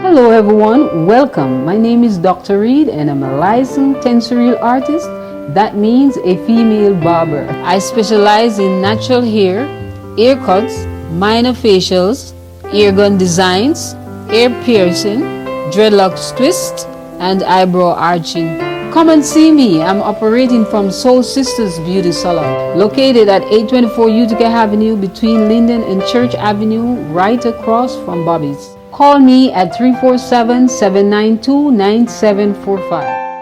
Hello everyone, welcome. My name is Dr. Reid and I'm a licensed tensorial artist. That means a female barber. I specialize in natural hair, haircuts, minor facials, ear gun designs, ear piercing, dreadlocks twist, and eyebrow arching. Come and see me. I'm operating from Soul Sisters Beauty Salon, located at 824 Utica Avenue between Linden and Church Avenue, right across from Bobby's. Call me at 347-792-9745.